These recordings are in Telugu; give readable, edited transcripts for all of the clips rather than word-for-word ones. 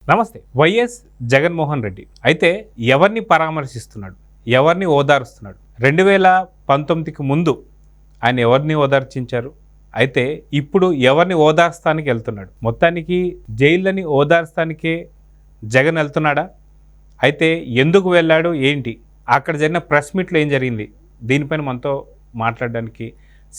నమస్తే. వైఎస్ జగన్మోహన్ రెడ్డి అయితే ఎవరిని పరామర్శిస్తున్నాడు, ఎవరిని ఓదారుస్తున్నాడు? 2019కి ముందు ఆయన ఎవరిని ఓదార్చించారు, అయితే ఇప్పుడు ఎవరిని ఓదార్స్తానికి వెళ్తున్నాడు? మొత్తానికి జైళ్ళని ఓదార్స్తానికే జగన్ వెళ్తున్నాడా? అయితే ఎందుకు వెళ్ళాడు, ఏంటి అక్కడ జరిగిన ప్రెస్ మీట్లో ఏం జరిగింది? దీనిపైన మనతో మాట్లాడడానికి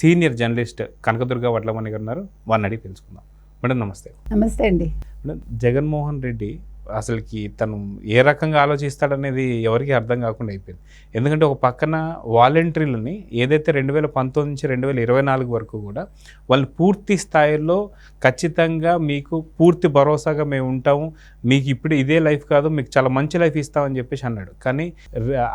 సీనియర్ జర్నలిస్ట్ కనకదుర్గ వడ్లమణి గారు ఉన్నారు. వారిని అడిగి తెలుసుకుందాం. మేడం నమస్తే. నమస్తే అండి. మేడం, జగన్మోహన్ రెడ్డి అసలుకి తను ఏ రకంగా ఆలోచిస్తాడనేది ఎవరికి అర్థం కాకుండా అయిపోయింది. ఎందుకంటే ఒక పక్కన వాలంటీర్లని ఏదైతే 2019 నుంచి 2024 వరకు కూడా వాళ్ళు పూర్తి స్థాయిలో ఖచ్చితంగా మీకు పూర్తి భరోసాగా మేము ఉంటాము, మీకు ఇప్పుడు ఇదే లైఫ్ కాదు, మీకు చాలా మంచి లైఫ్ ఇస్తామని చెప్పేసి అన్నాడు. కానీ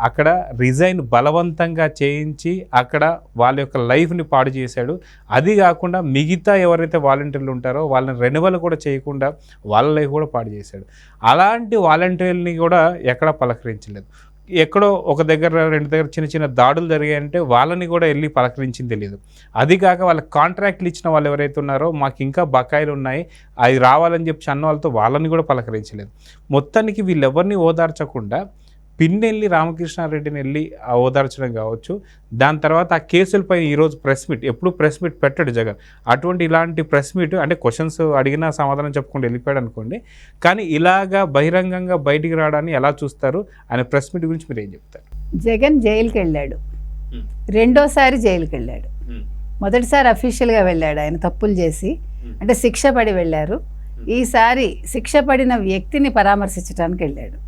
అక్కడ రిజైన్ బలవంతంగా చేయించి అక్కడ వాళ్ళ యొక్క లైఫ్ని పాడు చేశాడు. అది కాకుండా మిగతా ఎవరైతే వాలంటీర్లు ఉంటారో వాళ్ళని రెన్యువల్ కూడా చేయకుండా వాళ్ళ లైఫ్ కూడా పాడు చేశాడు. అలాంటి వాలంటీర్లని కూడా ఎక్కడా పలకరించలేదు. ఎక్కడో ఒక దగ్గర రెండు దగ్గర చిన్న చిన్న దాడులు జరిగాయంటే వాళ్ళని కూడా వెళ్ళి పలకరించింది తెలియదు. అది కాక వాళ్ళ కాంట్రాక్ట్లు ఇచ్చిన వాళ్ళు ఎవరైతే ఉన్నారో మాకు ఇంకా బకాయిలు ఉన్నాయి అవి రావాలని చెప్పి అన్న వాళ్ళతో వాళ్ళని కూడా పలకరించలేదు. మొత్తానికి వీళ్ళెవరిని ఓదార్చకుండా పిన్నెల్లి రామకృష్ణారెడ్డిని వెళ్ళి ఓదార్చడం కావచ్చు, దాని తర్వాత ఆ కేసులపై ఈరోజు ప్రెస్ మీట్, ఎప్పుడు ప్రెస్ మీట్ పెట్టాడు జగన్. అటువంటి ఇలాంటి ప్రెస్ మీట్ అంటే క్వశ్చన్స్ అడిగినా సమాధానం చెప్పుకుంటూ వెళ్ళిపోయాడు అనుకోండి, కానీ ఇలాగా బహిరంగంగా బయటికి రావడాన్ని ఎలా చూస్తారు? ఆయన ప్రెస్ మీట్ గురించి మీరు ఏం చెప్తారు? జగన్ జైలుకి వెళ్ళాడు, రెండోసారి జైలుకి వెళ్ళాడు. మొదటిసారి అఫీషియల్గా వెళ్ళాడు ఆయన తప్పులు చేసి, అంటే శిక్ష పడి వెళ్ళారు. ఈసారి శిక్ష పడిన వ్యక్తిని పరామర్శించడానికి వెళ్ళాడు.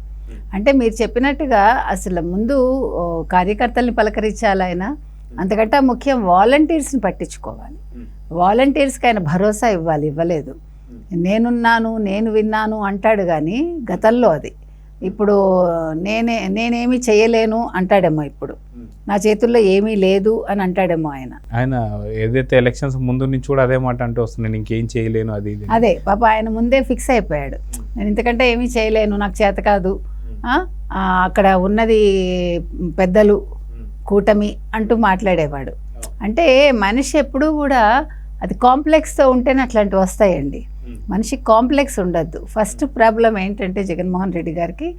అంటే మీరు చెప్పినట్టుగా అసలు ముందు కార్యకర్తల్ని పలకరించాలి ఆయన, అంతకంటే ముఖ్యం వాలంటీర్స్ని పట్టించుకోవాలి. వాలంటీర్స్కి ఆయన భరోసా ఇవ్వలేదు. నేనున్నాను, నేను విన్నాను అంటాడు కానీ గతంలో అది, ఇప్పుడు నేనేమీ చేయలేను అంటాడేమో, ఇప్పుడు నా చేతుల్లో ఏమీ లేదు అని అంటాడేమో ఆయన ఏదైతే ఎలక్షన్స్ ముందు నుంచి కూడా అదే మాట అంటూ వస్తుంది, నేను ఇంకేం చేయలేను అదే పాప ఆయన ముందే ఫిక్స్ అయిపోయాడు. నేను ఇంతకంటే ఏమీ చేయలేను, నాకు చేత కాదు, అక్కడ ఉన్నది పెద్దలు కూటమి అంటూ మాట్లాడేవాడు. అంటే మనిషి ఎప్పుడూ కూడా అది కాంప్లెక్స్తో ఉంటేనే అట్లాంటివి వస్తాయండి. మనిషికి కాంప్లెక్స్ ఉండద్దు. ఫస్ట్ ప్రాబ్లం ఏంటంటే జగన్మోహన్ రెడ్డి గారికి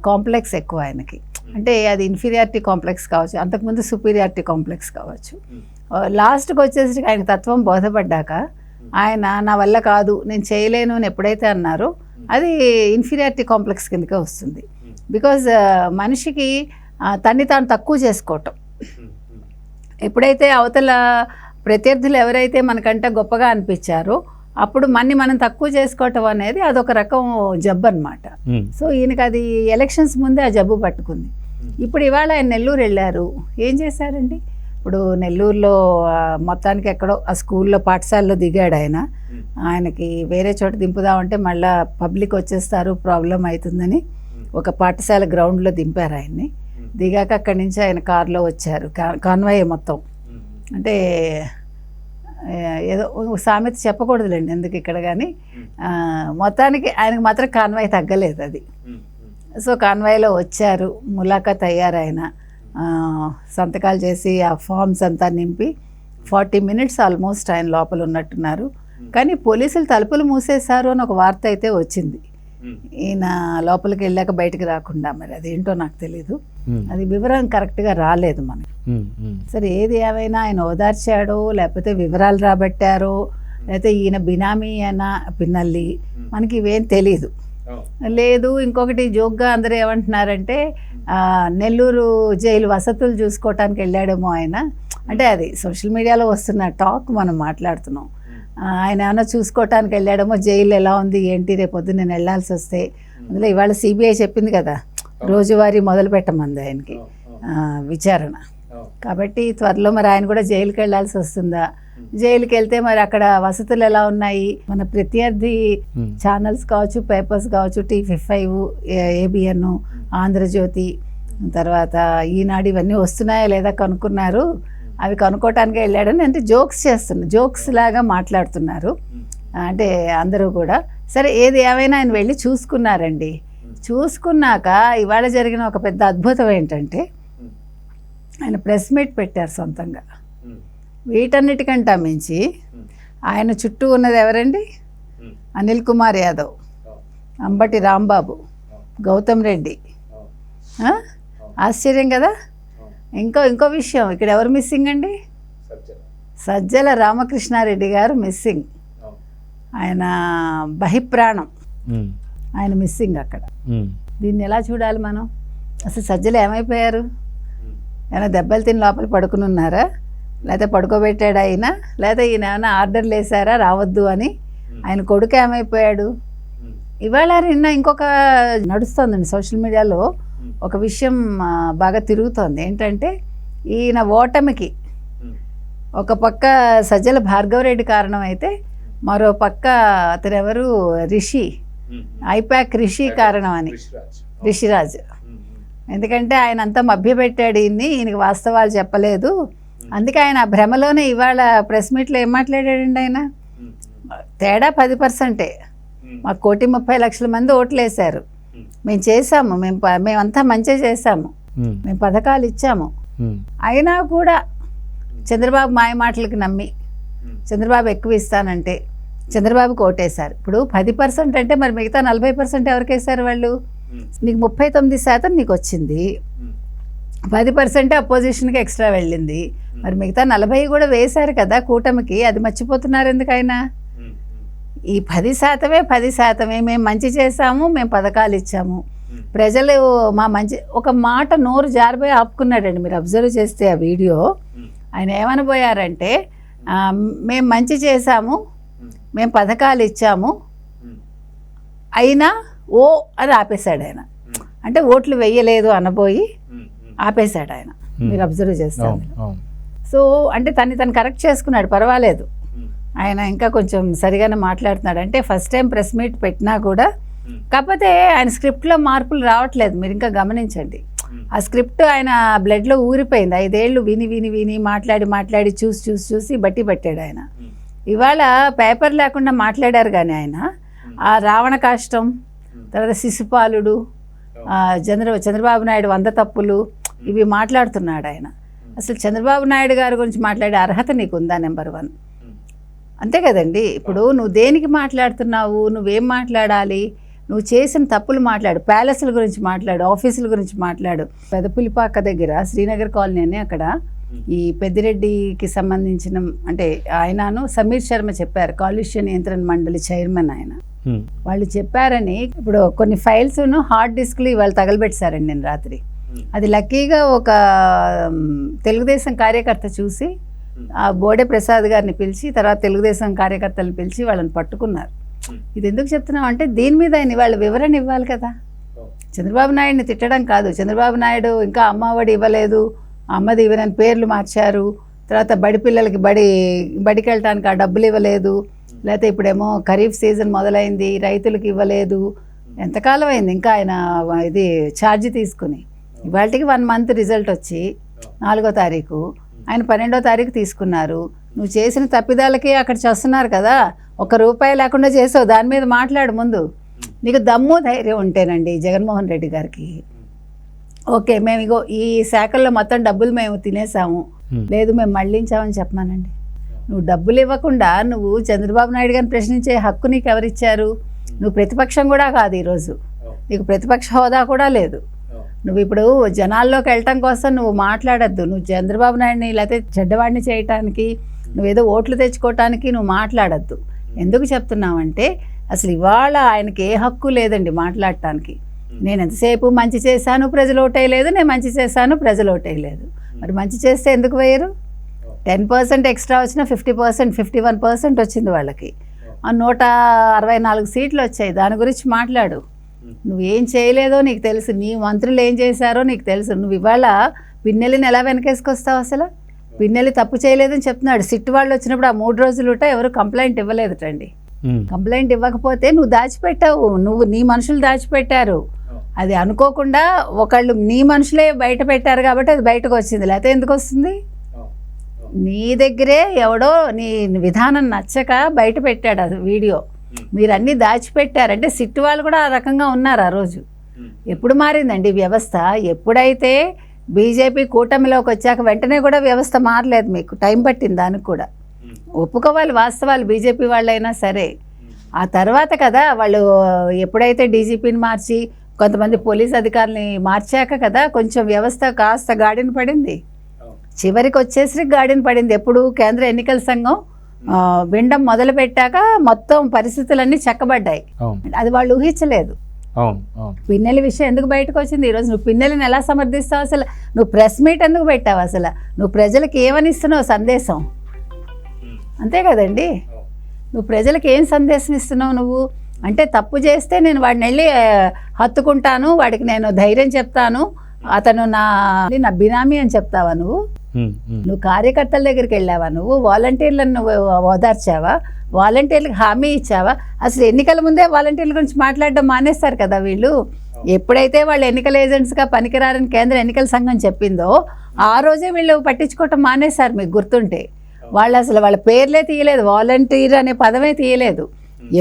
కాంప్లెక్స్ ఎక్కువ ఆయనకి. అంటే అది ఇన్ఫీరియారిటీ కాంప్లెక్స్ కావచ్చు, అంతకుముందు సుపీరియారిటీ కాంప్లెక్స్ కావచ్చు. లాస్ట్కి వచ్చేసి ఆయన తత్వం బోధపడ్డాక ఆయన నా వల్ల కాదు, నేను చేయలేను అని ఎప్పుడైతే అన్నారో అది ఇన్ఫీరియారిటీ కాంప్లెక్స్ కిందకే వస్తుంది. బికాజ్ మనిషికి తన్ని తాను తక్కువ చేసుకోవటం, ఎప్పుడైతే అవతల ప్రత్యర్థులు ఎవరైతే మనకంటే గొప్పగా అనిపించారో అప్పుడు మనం తక్కువ చేసుకోవటం అనేది అదొక రకం జబ్బు అనమాట. సో ఈయనకి అది ఎలక్షన్స్ ముందే ఆ జబ్బు పట్టుకుంది. ఇప్పుడు ఇవాళ ఆయన నెల్లూరు వెళ్ళారు, ఏం చేశారండి? ఇప్పుడు నెల్లూరులో మొత్తానికి ఎక్కడో ఆ స్కూల్లో పాఠశాలలో దిగాడు ఆయనకి వేరే చోట దింపుదామంటే మళ్ళీ పబ్లిక్ వచ్చేస్తారు, ప్రాబ్లం అవుతుందని ఒక పాఠశాల గ్రౌండ్లో దింపారు ఆయన్ని. దిగాక అక్కడి నుంచి ఆయన కారులో వచ్చారు, కాన్వాయ్ మొత్తం. అంటే ఏదో సామెత చెప్పకూడదులేండి ఎందుకు ఇక్కడ, కానీ మొత్తానికి ఆయనకు మాత్రం కాన్వాయ్ తగ్గలేదు అది. సో కాన్వాయ్లో వచ్చారు, ములాఖాత్ అయ్యారు ఆయన, సంతకాలు చేసి ఆ ఫామ్స్ అంతా నింపి 40 minutes ఆల్మోస్ట్ ఆయన లోపల ఉన్నట్టున్నారు. కానీ పోలీసులు తలుపులు మూసేశారు అని ఒక వార్త అయితే వచ్చింది, ఈయన లోపలికి వెళ్ళాక బయటకు రాకుండా. మరి అదేంటో నాకు తెలీదు, అది వివరం కరెక్ట్గా రాలేదు మనకి. సరే ఏది ఏమైనా ఆయన ఓదార్చాడో లేకపోతే వివరాలు రాబట్టారో లేకపోతే ఈయన బినామీ అయినా పిన్నల్లి, మనకి ఇవేం తెలీదు. లేదు ఇంకొకటి జోక్గా అందరూ ఏమంటున్నారంటే నెల్లూరు జైలు వసతులు చూసుకోవటానికి వెళ్ళాడేమో ఆయన. అంటే అది సోషల్ మీడియాలో వస్తున్న టాక్ మనం మాట్లాడుతున్నాం. ఆయన ఏమైనా చూసుకోవటానికి వెళ్ళాడేమో, జైలు ఎలా ఉంది ఏంటి రేపొద్దు నేను వెళ్ళాల్సి వస్తే. అందులో ఇవాళ సిబిఐ చెప్పింది కదా రోజువారీ మొదలు పెట్టమంది ఆయనకి విచారణ. కాబట్టి త్వరలో మరి ఆయన కూడా జైలుకి వెళ్ళాల్సి వస్తుందా? జైలుకి వెళ్తే మరి అక్కడ వసతులు ఎలా ఉన్నాయి? మన ప్రత్యర్థి ఛానల్స్ కావచ్చు, పేపర్స్ కావచ్చు, TV5, ABN, ఆంధ్రజ్యోతి, తర్వాత ఈనాడు ఇవన్నీ వస్తున్నాయా లేదా కనుక్కున్నారు. అవి కనుక్కోవటానికి వెళ్ళాడని అంటే జోక్స్ లాగా మాట్లాడుతున్నారు అంటే అందరూ కూడా. సరే ఏది ఏమైనా ఆయన వెళ్ళి చూసుకున్నారండి. చూసుకున్నాక ఇవాళ జరిగిన ఒక పెద్ద అద్భుతం ఏంటంటే ఆయన ప్రెస్ మీట్ పెట్టారు సొంతంగా. వీటన్నిటికంటే మించి ఆయన చుట్టూ ఉన్నది ఎవరండి? అనిల్ కుమార్ యాదవ్. అంబటి రాంబాబు, గౌతమ్ రెడ్డి. ఆ? ఆశ్చర్యం కదా. ఇంకో విషయం, ఇక్కడ ఎవరు మిస్సింగ్ అండి? సజ్జల రామకృష్ణారెడ్డి గారు మిస్సింగ్. ఆయన బహిప్రాణం, ఆయన మిస్సింగ్ అక్కడ. దీన్ని ఎలా చూడాలి మనం? అసలు సజ్జలు ఏమైపోయారు? ఏమైనా దెబ్బలు తిని లోపల పడుకుని ఉన్నారా, లేకపోతే పడుకోబెట్టాడు ఆయన, లేకపోతే ఈయన ఏమైనా ఆర్డర్లు వేసారా రావద్దు అని? ఆయన కొడుకు ఏమైపోయాడు? ఇవాళ నిన్న ఇంకొక నడుస్తోందండి సోషల్ మీడియాలో, ఒక విషయం బాగా తిరుగుతోంది. ఏంటంటే ఈయన ఓటమికి ఒక పక్క సజ్జల భార్గవరెడ్డి కారణం అయితే, మరో పక్క అతను ఎవరు, రిషి, ఐపాక్ రిషి కారణం అని, రిషిరాజ్. ఎందుకంటే ఆయన అంతా మభ్యపెట్టాడు ఈయనకి వాస్తవాలు చెప్పలేదు. అందుకే ఆయన ఆ భ్రమలోనే ఇవాళ ప్రెస్ మీట్లో ఏం మాట్లాడాడండి ఆయన? తేడా 10%. మాకు 1,30,00,000 మంది ఓట్లు వేశారు, మేము చేసాము, మేమంతా మంచిగా చేసాము, మేము పథకాలు ఇచ్చాము. అయినా కూడా చంద్రబాబు మాయ మాటలకు నమ్మి చంద్రబాబు ఎక్కువ ఇస్తానంటే చంద్రబాబుకి ఓటేశారు. ఇప్పుడు 10% అంటే మరి మిగతా 40% ఎవరికి వేశారు వాళ్ళు? నీకు 39% నీకు వచ్చింది, 10% అపోజిషన్కి ఎక్స్ట్రా వెళ్ళింది, మరి మిగతా 40 కూడా వేశారు కదా కూటమికి. అది మర్చిపోతున్నారు ఎందుకైనా? ఈ 10% మేము మంచి చేసాము, మేము పథకాలు ఇచ్చాము, ప్రజలు మా మంచి, ఒక మాట నోరు జారిపోయి ఆపుకున్నాడండి. మీరు అబ్జర్వ్ చేస్తే ఆ వీడియో, ఆయన ఏమనబోయారంటే మేము మంచి చేసాము, మేము పథకాలు ఇచ్చాము, అయినా ఓ అని ఆపేశాడు ఆయన. అంటే ఓట్లు వేయలేదు అనబోయి ఆపేశాడు ఆయన. మీరు అబ్జర్వ్ చేస్తాను. సో అంటే తను కరెక్ట్ చేసుకున్నాడు, పర్వాలేదు, ఆయన ఇంకా కొంచెం సరిగానే మాట్లాడుతున్నాడు. అంటే ఫస్ట్ టైం ప్రెస్ మీట్ పెట్టినా కూడా, కాకపోతే ఆయన స్క్రిప్ట్లో మార్పులు రావట్లేదు. మీరు ఇంకా గమనించండి, ఆ స్క్రిప్ట్ ఆయన బ్లడ్లో ఊరిపోయింది. 5 ఏళ్ళు విని మాట్లాడి చూసి బట్టి పెట్టాడు ఆయన. ఇవాళ పేపర్ లేకుండా మాట్లాడారు కానీ ఆయన ఆ రావణ కాష్టం, తర్వాత శిశుపాలుడు, చంద్రబాబు నాయుడు 100 తప్పులు, ఇవి మాట్లాడుతున్నాడు ఆయన. అసలు చంద్రబాబు నాయుడు గారి గురించి మాట్లాడే అర్హత నీకు ఉందా? నెంబర్ 1 అంతే కదండి. ఇప్పుడు నువ్వు దేనికి మాట్లాడుతున్నావు, నువ్వేం మాట్లాడాలి, నువ్వు చేసిన తప్పులు మాట్లాడు, ప్యాలెస్ల గురించి మాట్లాడు, ఆఫీసుల గురించి మాట్లాడు. పెదపులిపాక దగ్గర శ్రీనగర్ కాలనీ అని, అక్కడ ఈ పెద్దిరెడ్డికి సంబంధించిన, అంటే ఆయనను సమీర్ శర్మ చెప్పారు, కాలుష్య నియంత్రణ మండలి చైర్మన్ ఆయన. వాళ్ళు చెప్పారని ఇప్పుడు కొన్ని ఫైల్స్ను హార్డ్ డిస్క్లు ఇవాళ తగలబెట్టారండి నేను రాత్రి. అది లక్కీగా ఒక తెలుగుదేశం కార్యకర్త చూసి ఆ బోడే ప్రసాద్ గారిని పిలిచి, తర్వాత తెలుగుదేశం కార్యకర్తలను పిలిచి వాళ్ళని పట్టుకున్నారు. ఇది ఎందుకు చెప్తున్నాం అంటే, దీని మీద ఆయన వాళ్ళ వివరణ ఇవ్వాలి కదా. చంద్రబాబు నాయుడిని తిట్టడం కాదు, చంద్రబాబు నాయుడు ఇంకా అమ్మఒడి ఇవ్వలేదు, అమ్మది ఇవ్వని పేర్లు మార్చారు, తర్వాత బడి పిల్లలకి బడికి వెళ్ళటానికి ఆ డబ్బులు ఇవ్వలేదు, లేకపోతే ఇప్పుడేమో ఖరీఫ్ సీజన్ మొదలైంది, రైతులకు ఇవ్వలేదు. ఎంతకాలం అయింది ఇంకా ఆయన ఇది ఛార్జ్ తీసుకుని? ఇవాళకి 1 మంత్ రిజల్ట్ వచ్చి 4వ తారీఖు, ఆయన 12వ తారీఖు తీసుకున్నారు. నువ్వు చేసిన తప్పిదాలకి అక్కడ చేస్తున్నారు కదా, ₹1 లేకుండా చేసావు, దాని మీద మాట్లాడు ముందు. నీకు దమ్ము ధైర్యం ఉంటేనండి జగన్మోహన్ రెడ్డి గారికి, ఓకే మేము ఇగో ఈ శాఖల్లో మొత్తం డబ్బులు మేము తినేసాము, లేదు మేము మళ్ళించామని చెప్పమానండి. నువ్వు డబ్బులు ఇవ్వకుండా నువ్వు చంద్రబాబు నాయుడు గారిని ప్రశ్నించే హక్కు నీకు ఎవరిచ్చారు? నువ్వు ప్రతిపక్షం కూడా కాదు ఈరోజు, నీకు ప్రతిపక్ష హోదా కూడా లేదు. నువ్వు ఇప్పుడు జనాల్లోకి వెళ్ళటం కోసం నువ్వు మాట్లాడద్దు. నువ్వు చంద్రబాబు నాయుడిని లేకపోతే చెడ్డవాడిని చేయటానికి, నువ్వేదో ఓట్లు తెచ్చుకోవటానికి నువ్వు మాట్లాడద్దు. ఎందుకు చెప్తున్నావంటే, అసలు ఇవాళ ఆయనకి ఏ హక్కు లేదండి మాట్లాడటానికి. నేను ఎంతసేపు మంచి చేశాను ప్రజలు ఓటేయలేదు, నేను మంచి చేశాను ప్రజలు ఓటేయలేదు. మరి మంచి చేస్తే ఎందుకు వేయరు? 10% ఎక్స్ట్రా వచ్చినా 50%, 51% వచ్చింది వాళ్ళకి. 164 సీట్లు వచ్చాయి. దాని గురించి మాట్లాడు. నువ్వేం చేయలేదో నీకు తెలుసు, నీ మంత్రులు ఏం చేశారో నీకు తెలుసు. నువ్వు ఇవాళ పిన్నెల్లిని ఎలా వెనకేసుకొస్తావు? అసలు పిన్నెల్లి తప్పు చేయలేదని చెప్తున్నాడు. సిట్ వాళ్ళు వచ్చినప్పుడు ఆ 3 రోజులుట ఎవరు కంప్లైంట్ ఇవ్వలేదుటండి. కంప్లైంట్ ఇవ్వకపోతే నువ్వు దాచిపెట్టావు, నీ మనుషులు దాచిపెట్టారు. అది అనుకోకుండా ఒకళ్ళు నీ మనుషులే బయట పెట్టారు కాబట్టి అది బయటకు వచ్చింది, లేకపోతే ఎందుకు వస్తుంది? నీ దగ్గరే ఎవడో నీ విధానం నచ్చక బయట పెట్టాడు ఆ వీడియో. మీరు అన్నీ దాచిపెట్టారంటే సిట్ వాళ్ళు కూడా ఆ రకంగా ఉన్నారు ఆ రోజు. ఎప్పుడు మారిందండి వ్యవస్థ? ఎప్పుడైతే బీజేపీ కూటమిలోకి వచ్చాక వెంటనే కూడా వ్యవస్థ మారలేదు. మీకు టైం పట్టింది దానికి కూడా. ఒప్పుకోవాలి వాస్తవాలు, బీజేపీ వాళ్ళైనా సరే. ఆ తర్వాత కదా వాళ్ళు ఎప్పుడైతే డీజీపీని మార్చి కొంతమంది పోలీస్ అధికారులని మార్చాక కదా కొంచెం వ్యవస్థ కాస్త గాడిన పడింది. చివరికి వచ్చేసరికి గాడిన పడింది. ఎప్పుడు కేంద్ర ఎన్నికల సంఘం వినడం మొదలు పెట్టాక మొత్తం పరిస్థితులన్నీ చక్కబడ్డాయి. అది వాళ్ళు ఊహించలేదు. పిన్నెల విషయం ఎందుకు బయటకు వచ్చింది ఈరోజు? నువ్వు పిన్నెలని ఎలా సమర్థిస్తావు? అసలు నువ్వు ప్రెస్ మీట్ ఎందుకు పెట్టావు? అసలు నువ్వు ప్రజలకు ఏమని ఇస్తున్నావు సందేశం? అంతే కదండి, నువ్వు ప్రజలకు ఏం సందేశం ఇస్తున్నావు? నువ్వు అంటే తప్పు చేస్తే నేను వాడిని వెళ్ళి హత్తుకుంటాను, వాడికి నేను ధైర్యం చెప్తాను, అతను నా బినామీ అని చెప్తావా నువ్వు? నువ్వు కార్యకర్తల దగ్గరికి వెళ్ళావా? నువ్వు వాలంటీర్లను నువ్వు ఓదార్చావా? వాలంటీర్లకు హామీ ఇచ్చావా? అసలు ఎన్నికల ముందే వాలంటీర్ల గురించి మాట్లాడడం మానేస్తారు కదా వీళ్ళు. ఎప్పుడైతే వాళ్ళు ఎన్నికల ఏజెంట్స్గా పనికిరారని కేంద్ర ఎన్నికల సంఘం చెప్పిందో ఆ రోజే వీళ్ళు పట్టించుకోవటం మానేశారు. మీకు గుర్తుంటే వాళ్ళు అసలు వాళ్ళ పేర్లే తీయలేదు, వాలంటీర్ అనే పదమే తీయలేదు.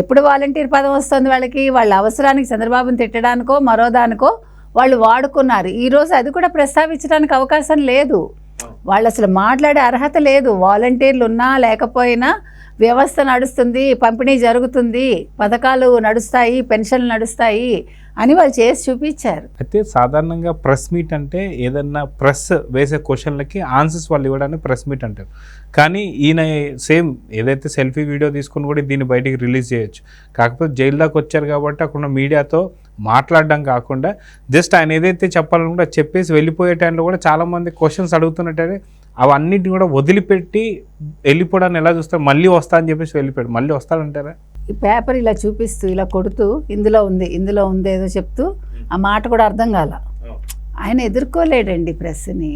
ఎప్పుడు వాలంటీర్ పదం వస్తుంది వాళ్ళకి? వాళ్ళ అవసరానికి చంద్రబాబుని తిట్టడానికో మరో దానికో వాళ్ళు వాడుకున్నారు. ఈరోజు అది కూడా ప్రస్తావించడానికి అవకాశం లేదు. వాళ్ళు అసలు మాట్లాడే అర్హత లేదు. వాలంటీర్లు ఉన్నా లేకపోయినా వ్యవస్థ నడుస్తుంది, పంపిణీ జరుగుతుంది, పథకాలు నడుస్తాయి, పెన్షన్లు నడుస్తాయి అని వాళ్ళు చేసి చూపించారు. అయితే సాధారణంగా ప్రెస్ మీట్ అంటే ఏదన్నా ప్రెస్ వేసే క్వశ్చన్లకి ఆన్సర్స్ వాళ్ళు ఇవ్వడానికి ప్రెస్ మీట్ అంటారు. కానీ ఈయన సేమ్ ఏదైతే సెల్ఫీ వీడియో తీసుకుని కూడా దీన్ని బయటికి రిలీజ్ చేయొచ్చు. కాకపోతే జైలు దాకా వచ్చారు కాబట్టి అక్కడ మీడియాతో మాట్లాడడం కాకుండా జస్ట్ ఆయన ఏదైతే చెప్పాలనుకుంటే చెప్పేసి వెళ్ళిపోయే టైంలో కూడా చాలామంది క్వశ్చన్స్ అడుగుతున్నట్టే అవన్నిటిని కూడా వదిలిపెట్టి వెళ్ళిపోవడాన్ని ఎలా చూస్తారు? మళ్ళీ వస్తా అని చెప్పేసి వెళ్ళిపోయాడు. మళ్ళీ వస్తాడంటారా? ఈ పేపర్ ఇలా చూపిస్తూ ఇలా కొడుతూ ఇందులో ఉంది ఏదో చెప్తూ ఆ మాట కూడా అర్థం కాల. ఆయన ఎదుర్కోలేడండి ప్రెస్ని.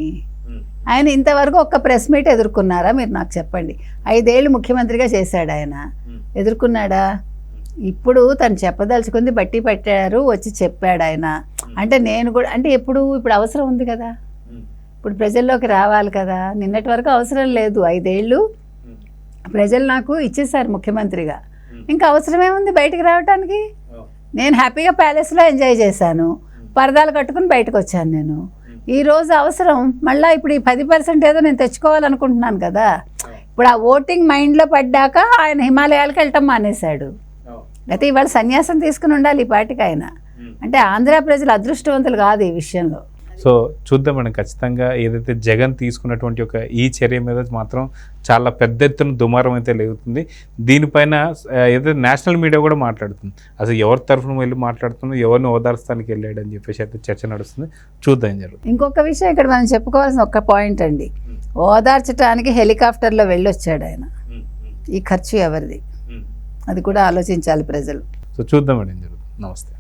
ఆయన ఇంతవరకు ఒక్క ప్రెస్ మీట్ ఎదుర్కొన్నారా మీరు నాకు చెప్పండి? 5 ఏళ్ళు ముఖ్యమంత్రిగా చేశాడు ఆయన, ఎదుర్కొన్నాడా? ఇప్పుడు తను చెప్పదలుచుకుంది బట్టి పెట్టారు, వచ్చి చెప్పాడు ఆయన. అంటే నేను కూడా అంటే ఇప్పుడు అవసరం ఉంది కదా, ఇప్పుడు ప్రజల్లోకి రావాలి కదా. నిన్నటి వరకు అవసరం లేదు. 5 ఏళ్ళు ప్రజలు నాకు ఇచ్చేసారు ముఖ్యమంత్రిగా, ఇంకా అవసరమేముంది బయటకు రావడానికి? నేను హ్యాపీగా ప్యాలెస్లో ఎంజాయ్ చేశాను, పరదాలు కట్టుకుని బయటకు వచ్చాను నేను. ఈరోజు అవసరం మళ్ళీ ఇప్పుడు ఈ 10% ఏదో నేను తెచ్చుకోవాలనుకుంటున్నాను కదా. ఇప్పుడు ఆ ఓటింగ్ మైండ్లో పడ్డాక ఆయన హిమాలయాలకు వెళ్ళటం మానేశాడు. అయితే ఇవాళ సన్యాసం తీసుకుని ఉండాలి ఈ పార్టీకి ఆయన. అంటే ఆంధ్ర ప్రజలు అదృష్టవంతులు కాదు ఈ విషయంలో. సో చూద్దాం మనం ఖచ్చితంగా ఏదైతే జగన్ తీసుకున్నటువంటి ఒక ఈ చర్య మీద మాత్రం చాలా పెద్ద ఎత్తున దుమారం అయితే లేగుతుంది. దీనిపైన ఏదైతే నేషనల్ మీడియా కూడా మాట్లాడుతుంది. అసలు ఎవరి తరఫున వెళ్ళి మాట్లాడుతున్నారు, ఎవరిని ఓదార్స్తానికి వెళ్ళాడు అని చెప్పేసి అయితే చర్చ నడుస్తుంది. చూద్దాం ఏం జరుగుతుంది. ఇంకొక విషయం ఇక్కడ మనం చెప్పుకోవాల్సిన ఒక్క పాయింట్ అండి, ఓదార్చడానికి హెలికాప్టర్లో వెళ్ళొచ్చాడు ఆయన. ఈ ఖర్చు ఎవరిది? అది కూడా ఆలోచించాలి ప్రజలు. సో చూద్దాం ఏం జరుగుతుంది. నమస్తే.